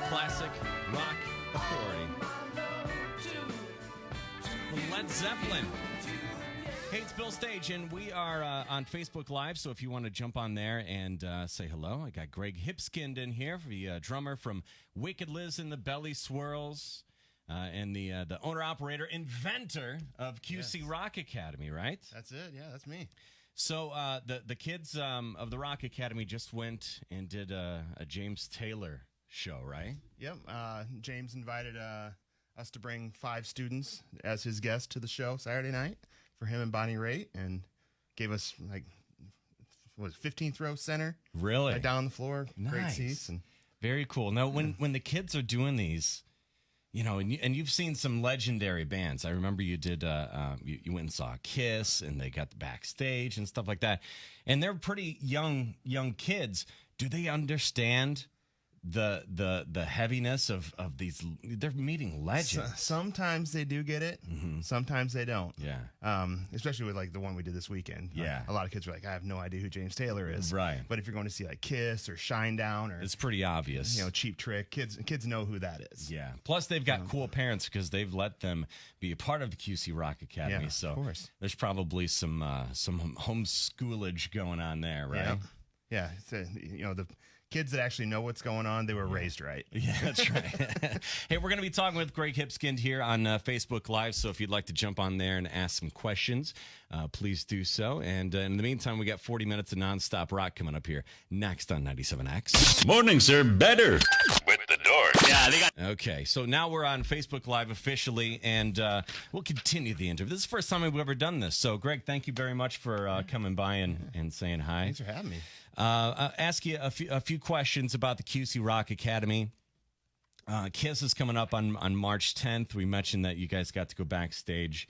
classic rock authority. Led Zeppelin. Hey, it's Bill Stage, and we are on Facebook Live, so if you want to jump on there and say hello, I got Greg Hipskind in here, the drummer from Wicked Liz and the Bellyswirls, and the owner-operator, inventor of QC Rock Academy, right? That's it, yeah, that's me. So the kids of the Rock Academy just went and did a James Taylor show, right? Yep, James invited us to bring 5 students as his guests to the show Saturday night for him and Bonnie Raitt, and gave us, like, what was it, 15th row center? Really? Right down the floor, nice. Great seats. And very cool. Now, when the kids are doing these, you know, and you've seen some legendary bands. I remember you did, you went and saw Kiss, and they got the backstage and stuff like that. And they're pretty young kids. Do they understand the heaviness of these? They're meeting legends. Sometimes they do get it. Mm-hmm. Sometimes they don't. Yeah. Especially with, like, the one we did this weekend. Yeah. A lot of kids were like, I have no idea who James Taylor is. Right. But if you're going to see, like, Kiss or Shinedown or, It's pretty obvious. you know, Cheap Trick, kids know who that is. Yeah. Plus, they've got cool parents because they've let them be a part of the QC Rock Academy. Yeah, so of course. There's probably some homeschoolage going on there, right? Yeah. You know, the kids that actually know what's going on, they were raised right. Yeah, that's right. Hey, we're going to be talking with Greg Hipskind here on Facebook Live, so if you'd like to jump on there and ask some questions, please do so. And in the meantime, we got 40 minutes of nonstop rock coming up here next on 97X. Morning, sir. Better with the Dork. Yeah, they got. Okay, so now we're on Facebook Live officially, and we'll continue the interview. This is the first time we've ever done this. So, Greg, thank you very much for coming by and saying hi. Thanks for having me. I'll ask you a few questions about the QC Rock Academy. Kiss is coming up on March 10th. We mentioned that you guys got to go backstage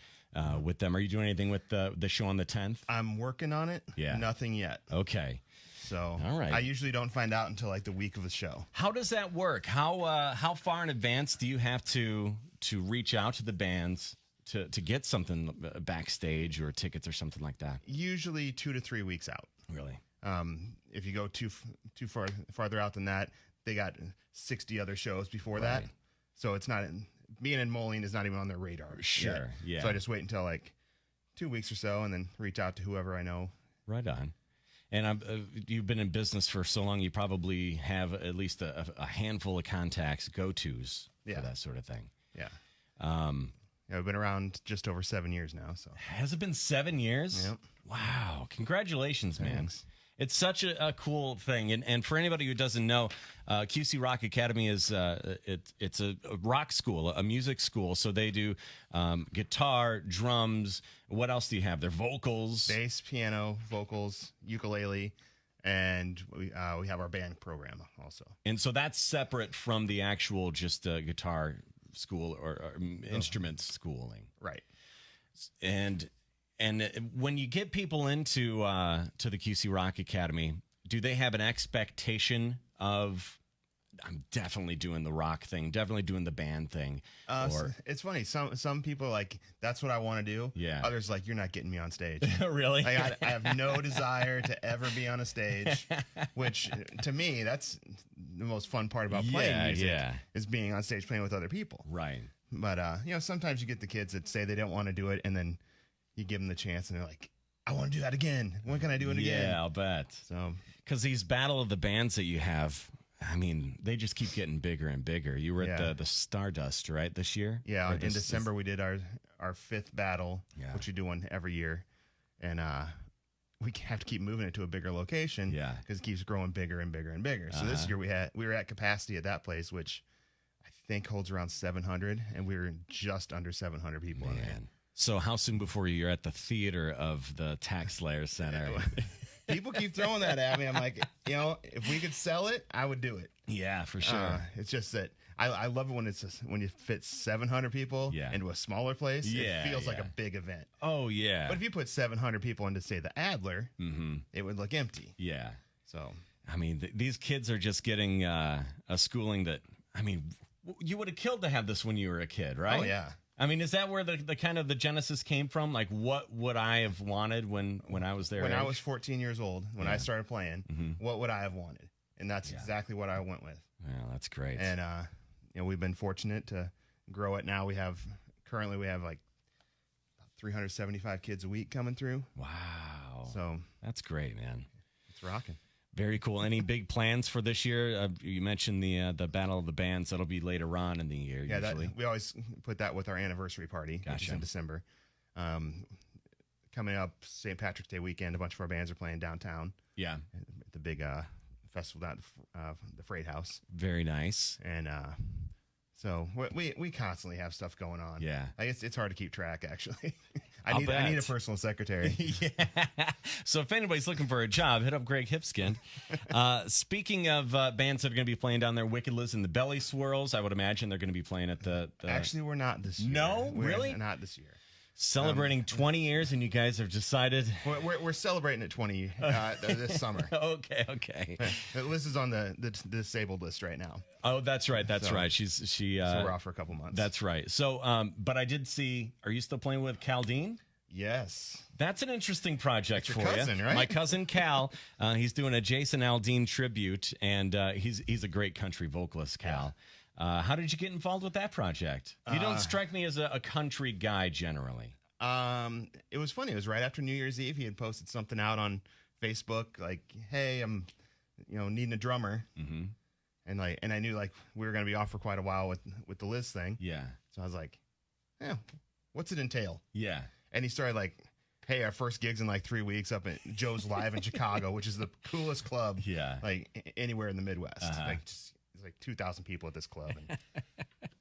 with them. Are you doing anything with the show on the 10th? I'm working on it. Yeah. Nothing yet. Okay. So all right. I usually don't find out until, like, the week of the show. How does that work? How far in advance do you have to reach out to the bands to get something backstage or tickets or something like that? Usually 2 to 3 weeks out. Really? If you go too farther out than that, they got 60 other shows before that. So it's not being in Moline is not even on their radar. Sure. Yet. Yeah. So I just wait until, like, 2 weeks or so, and then reach out to whoever I know. Right on. And you've been in business for so long, you probably have at least a handful of contacts, go-tos for that sort of thing. Yeah. I've been around just over 7 years now. So has it been 7 years? Yep. Wow! Congratulations, man. Thanks. It's such a cool thing, and for anybody who doesn't know, QC Rock Academy is it's a rock school, a music school. So they do guitar, drums. What else do you have? Their vocals, bass, piano, vocals, ukulele, and we have our band program also. And so that's separate from the actual just guitar school or instrument schooling, right? And when you get people into to the QC Rock Academy, do they have an expectation of, I'm definitely doing the rock thing, definitely doing the band thing? Or it's funny. Some people are like, that's what I want to do. Yeah. Others like, you're not getting me on stage. Really? Like, I have no desire to ever be on a stage, which to me, that's the most fun part about playing music is being on stage playing with other people. Right. But, you know, sometimes you get the kids that say they don't want to do it, and then you give them the chance, and they're like, I want to do that again. When can I do it again? Yeah, I'll bet. So, because these Battle of the Bands that you have, I mean, they just keep getting bigger and bigger. You were at the Stardust, right, this year? Yeah, in December we did our 5th battle, which we do one every year. And we have to keep moving it to a bigger location because it keeps growing bigger and bigger and bigger. So this year we were at capacity at that place, which I think holds around 700, and we were just under 700 people in there. So how soon before you're at the theater of the Tax Slayer Center? People keep throwing that at me. I'm like, you know, if we could sell it, I would do it. Yeah, for sure. It's just that I love it when you fit 700 people into a smaller place. It feels like a big event. Oh, yeah. But if you put 700 people into, say, the Adler, it would look empty. Yeah. So, I mean, these kids are just getting a schooling that, I mean, you would have killed to have this when you were a kid, right? Oh, yeah. I mean, is that where the kind of the genesis came from? Like, what would I have wanted when I was there? When I was 14 years old, when I started playing, what would I have wanted? And that's exactly what I went with. Yeah, that's great. And we've been fortunate to grow it. Now currently we have like 375 kids a week coming through. Wow. So that's great, man. It's rocking. Very cool. Any big plans for this year? You mentioned the Battle of the Bands. That'll be later on in the year, usually. We always put that with our anniversary party, which is in December. Coming up St. Patrick's Day weekend, a bunch of our bands are playing downtown. Yeah. At the big festival down at the Freight House. Very nice. And so we constantly have stuff going on. Yeah. It's hard to keep track, actually. I need a personal secretary. Yeah. So if anybody's looking for a job, hit up Greg Hipskind. Speaking of bands that are going to be playing down there, Wicked Liz and the Bellyswirls, I would imagine they're going to be playing at the... Actually, we're not this year. No? We're really? Not this year. Celebrating 20 years, and you guys have decided... We're celebrating at 20 this summer. Okay. Liz is on the disabled list right now. Oh, that's right. Right. So we're off for a couple months. That's right. So, but I did see... Are you still playing with Caldine? Yes. That's an interesting project for cousin, you. Right? My cousin Cal. He's doing a Jason Aldean tribute, and he's a great country vocalist, Cal. Yeah. How did you get involved with that project? You don't strike me as a country guy generally. It was funny. It was right after New Year's Eve. He had posted something out on Facebook like, "Hey, I'm, needing a drummer." Mm-hmm. And I knew like we were going to be off for quite a while with the Liz thing. Yeah. So I was like, "Yeah, what's it entail?" Yeah. And he started like, "Hey, our first gig's in like 3 weeks up at Joe's Live in Chicago, which is the coolest club, like anywhere in the Midwest. Like it's like 2,000 people at this club." And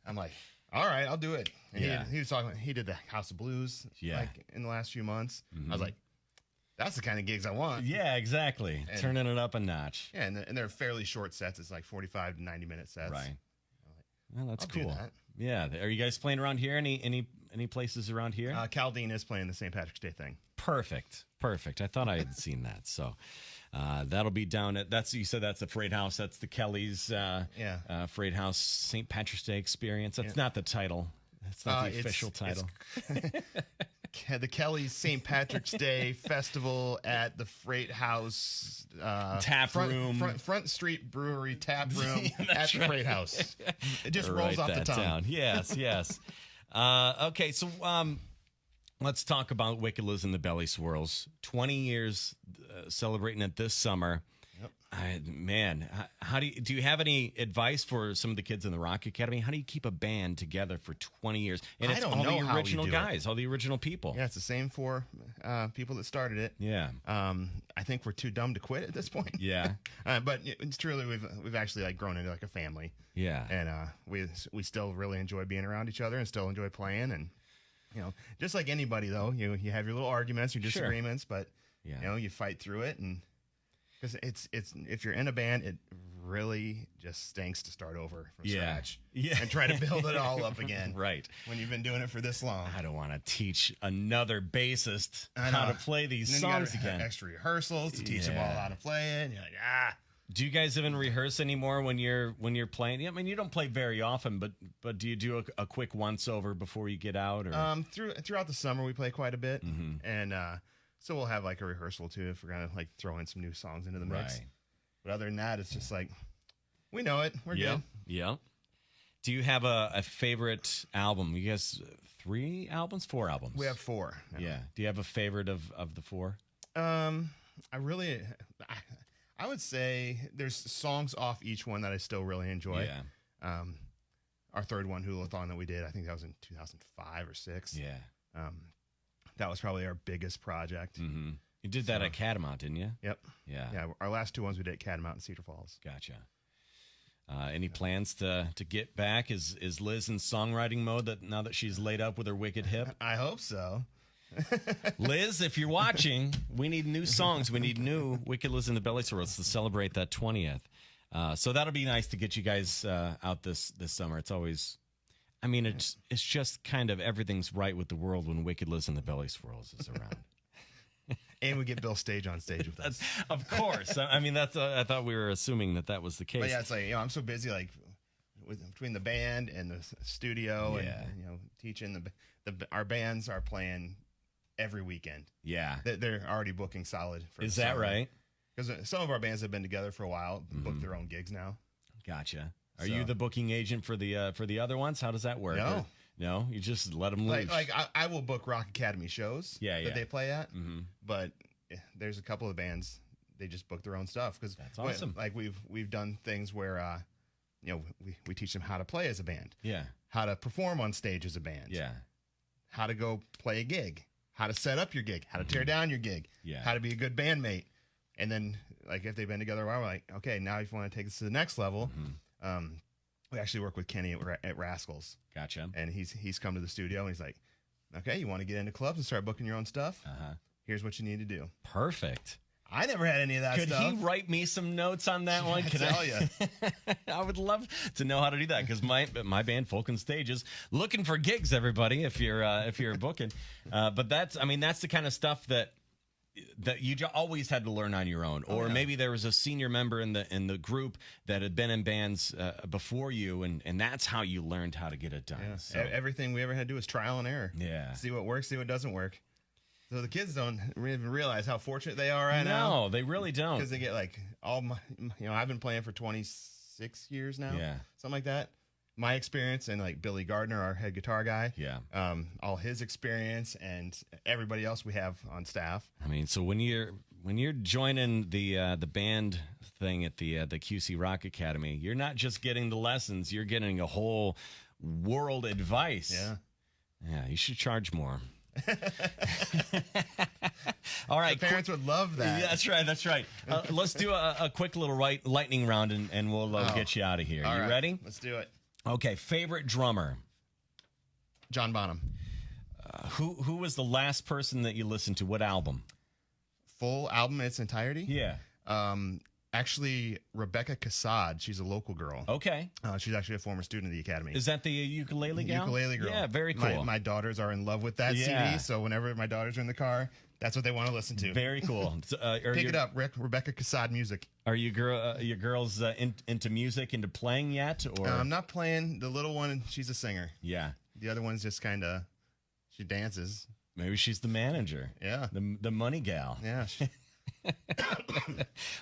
I'm like, "All right, I'll do it." And he was talking. He did the House of Blues, like in the last few months. Mm-hmm. I was like, "That's the kind of gigs I want." Yeah, exactly. And turning it up a notch. Yeah, and they're fairly short sets. It's like 45 to 90-minute sets. Right. Like, well, that's I'll cool. do that. Yeah. Are you guys playing around here? Any places around here? Caldine is playing the St. Patrick's Day thing. Perfect. I thought I had seen that. So that'll be down at you said that's the Freight House. That's the Kelly's Freight House St. Patrick's Day experience. That's not the title. That's not the official title. The Kelly's St. Patrick's Day Festival at the Freight House Front Street Brewery tap room at the Freight House. It just rolls off the tongue. Down. Yes. Okay, so let's talk about Wicked Liz and the Bellyswirls. 20 years celebrating it this summer. Yep. Man, how do you have any advice for some of the kids in the Rock Academy? How do you keep a band together for 20 years? And it's all the original guys, all the original people. Yeah, it's the same 4 people that started it. Yeah. I think we're too dumb to quit at this point. Yeah. But it's truly we've actually like grown into like a family. Yeah. And we still really enjoy being around each other and still enjoy playing. And just like anybody though, you have your little arguments, your disagreements, but you fight through it. And because it's if you're in a band, it really just stinks to start over from scratch and try to build it all up again. Right. When you've been doing it for this long. I don't want to teach another bassist how to play these songs again. Extra rehearsals to teach them all how to play it. And you're like, Do you guys even rehearse anymore when you're playing? I mean, you don't play very often, but do you do a quick once over before you get out? Or throughout the summer we play quite a bit, mm-hmm. and so we'll have like a rehearsal too if we're gonna like throw in some new songs into the mix. Right. But other than that, it's just like we know it. We're good. Yeah. Do you have a favorite album? You guys 3 albums, 4 albums? We have 4. Now. Yeah. Do you have a favorite of the 4? I would say there's songs off each one that I still really enjoy. Yeah. Our third one, Hulathon, that we did, I think that was in 2005 or 6. Yeah. That was probably our biggest project. Mm-hmm. You did that at Catamount, didn't you? Yep. Yeah. Yeah. Our last 2 ones we did at Catamount and Cedar Falls. Gotcha. Any plans to get back? Is Liz in songwriting mode now that she's laid up with her wicked hip? I hope so. Liz, if you're watching, we need new songs. We need new Wicked Liz and the Bellyswirls to celebrate that 20th. So that'll be nice to get you guys out this summer. It's always, I mean, it's just kind of everything's right with the world when Wicked Liz and the Bellyswirls is around. And we get Bill Stage on stage with us. Of course. I mean, that's. I thought we were assuming that was the case. But yeah, it's like I'm so busy, like between the band and the studio, and teaching our bands are playing every weekend. Yeah, they're already booking solid. Is that right? Because some of our bands have been together for a while, book their own gigs now. Gotcha. Are you the booking agent for the other ones? How does that work? No. No, you just let them loose. Like I will book Rock Academy shows that they play at, but there's a couple of bands they just book their own stuff because that's awesome. Like we've done things where we teach them how to play as a band, how to perform on stage as a band, how to go play a gig, how to set up your gig, how to tear down your gig, how to be a good bandmate, and then like if they've been together a while, we're like, okay, now if you want to take this to the next level. We actually work with Kenny at Rascals. Gotcha. And he's come to the studio and he's like, okay, you want to get into clubs and start booking your own stuff? Here's what you need to do. Perfect. I never had any of that stuff. Could he write me some notes on that one? Can I tell you? I would love to know how to do that because my band Folk and Stage is looking for gigs. Everybody, if you're booking, but that's the kind of stuff that you always had to learn on your own, or maybe there was a senior member in the group that had been in bands before you, and that's how you learned how to get it done. Yeah. So. Everything we ever had to do is trial and error. Yeah, see what works, see what doesn't work. So the kids don't even realize how fortunate they are right now. No, they really don't, because they get like all my. I've been playing for 26 years now. Yeah, something like that. My experience and like Billy Gardner, our head guitar guy, all his experience and everybody else we have on staff. I mean, so when you're joining the band thing at the QC Rock Academy, you're not just getting the lessons; you're getting a whole world advice. Yeah, you should charge more. All right, the parents would love that. Yeah, that's right. Let's do a quick little lightning round, and we'll get you out of here. You ready? Let's do it. Okay, favorite drummer? John Bonham. Who was the last person that you listened to? What album? Full album in its entirety? Yeah. Actually, Rebecca Cassad. She's a local girl. Okay. She's actually a former student of the academy. Is that the ukulele gal? Ukulele girl. Yeah, very cool. My daughters are in love with that CD, so whenever my daughters are in the car, that's what they want to listen to. Very cool. Pick it up, Rick. Rebecca Cassad music. Are you your girls into music, into playing yet? Or I'm not playing. The little one, she's a singer. Yeah. The other one's just kind of, she dances. Maybe she's the manager. Yeah. The money gal. Yeah.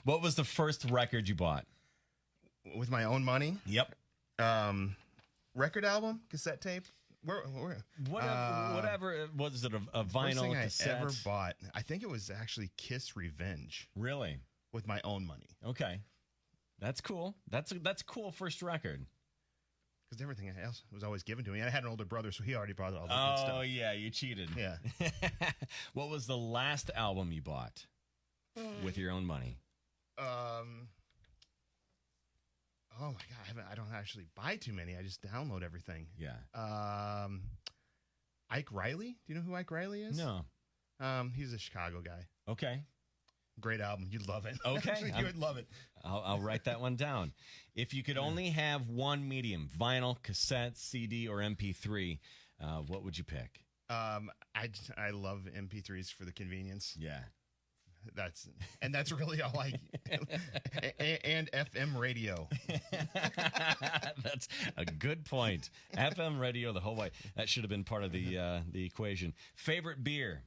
What was the first record you bought? With my own money? Yep. Record album? Cassette tape? Whatever. Was it a vinyl cassette? I ever bought. I think it was actually Kiss Revenge. Really? With my own money. Okay. That's cool. That's a cool first record. Because everything else was always given to me. I had an older brother, so he already bought all the good stuff. Oh, yeah. You cheated. Yeah. What was the last album you bought with your own money? Oh my God, I don't actually buy too many. I just download everything. Yeah. Ike Riley. Do you know who Ike Riley is? No. He's a Chicago guy. Okay. Great album. You'd love it. Okay. You would love it. I'll write that one down. If you could only have one medium, vinyl, cassette, CD, or MP3, what would you pick? I love MP3s for the convenience. Yeah. That's really all I and FM radio. That's a good point. FM radio the whole way. That should have been part of the equation. Favorite beer?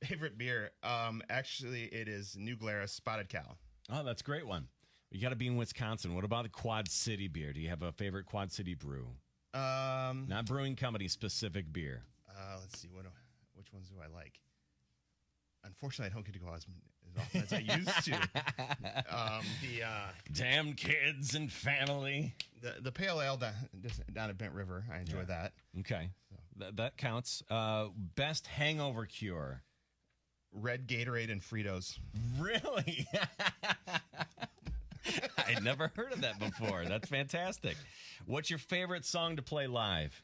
Favorite beer? Actually, it is New Glarus Spotted Cow. Oh, that's a great one. You got to be in Wisconsin. What about the Quad City beer? Do you have a favorite Quad City brew? Not brewing company specific beer. Let's see. Which ones do I like? Unfortunately, I don't get to go as often as I used to. Damn kids and family. The pale ale down at Bent River. I enjoy that. Okay, so. That counts. Best hangover cure. Red Gatorade and Fritos. Really? I'd never heard of that before. That's fantastic. What's your favorite song to play live?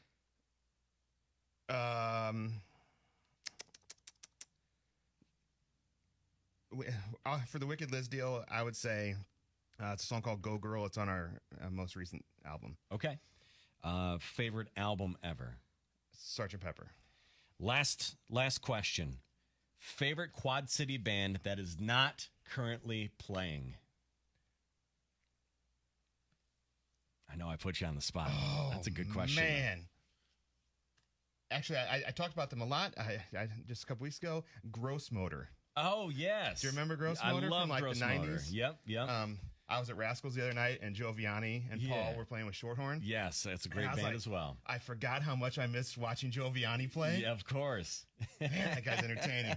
For the Wicked Liz deal, I would say it's a song called Go Girl. It's on our most recent album. Okay. Favorite album ever? Sgt. Pepper. Last question. Favorite Quad City band that is not currently playing? I know I put you on the spot. Oh, that's a good question. Man. Actually, I talked about them a lot. I just a couple weeks ago. Gross Motor. Oh, yes. Do you remember Gross Motor I love from like Gross the 90s? Motor. Yep. I was at Rascals the other night, and Joe Vianney and Paul were playing with Shorthorn. Yes, that's a great band like, as well. I forgot how much I missed watching Joe Vianney play. Yeah, of course. Man, that guy's entertaining.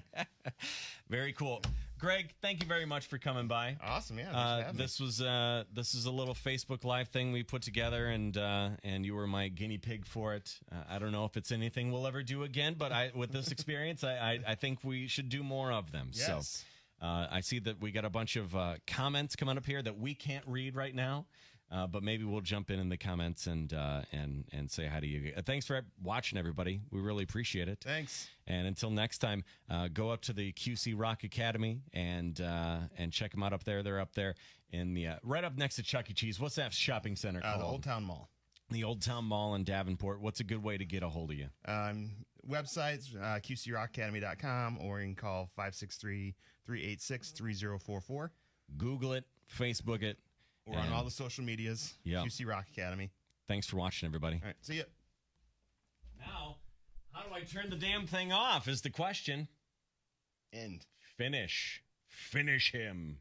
Very cool. Greg, thank you very much for coming by. Awesome, yeah. This was a little Facebook Live thing we put together, and you were my guinea pig for it. I don't know if it's anything we'll ever do again, but with this experience, I think we should do more of them. Yes. So I see that we got a bunch of comments coming up here that we can't read right now. But maybe we'll jump in the comments and say hi to you. Thanks for watching, everybody. We really appreciate it. Thanks. And until next time, go up to the QC Rock Academy and check them out up there. They're up there in the right up next to Chuck E. Cheese. What's that shopping center called? The Old Town Mall. The Old Town Mall in Davenport. What's a good way to get a hold of you? Websites, qcrockacademy.com, or you can call 563-386-3044. Google it, Facebook it. Or on all the social medias, QC Rock Academy. Thanks for watching, everybody. All right, see ya. Now, how do I turn the damn thing off is the question. End. Finish. Finish him.